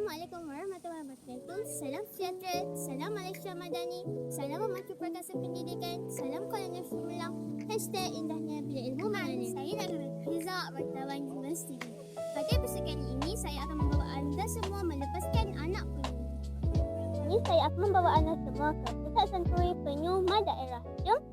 Assalamualaikum warahmatullahi wabarakatuh. Salam sejahtera, salam Malaysia Madani, salam memacu perkasa pendidikan, salam kolonial Sumlang, #indahnya bila ilmu mengalir. Saya Nagara Fiza, wartawan Universiti. Pada episod kali ini, saya akan membawa anda semua melepaskan anak penyu. Ini saya akan membawa anda semua ke pusat santuri penyu Madaerah. Jom.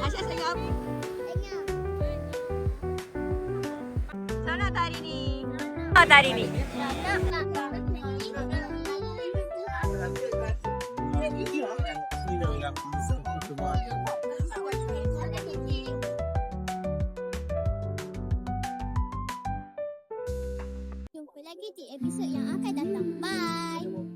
Aisyah senyum. Sana tak hari ni. Oh, tak hari ni. Jumpa lagi di episod yang akan datang. Bye.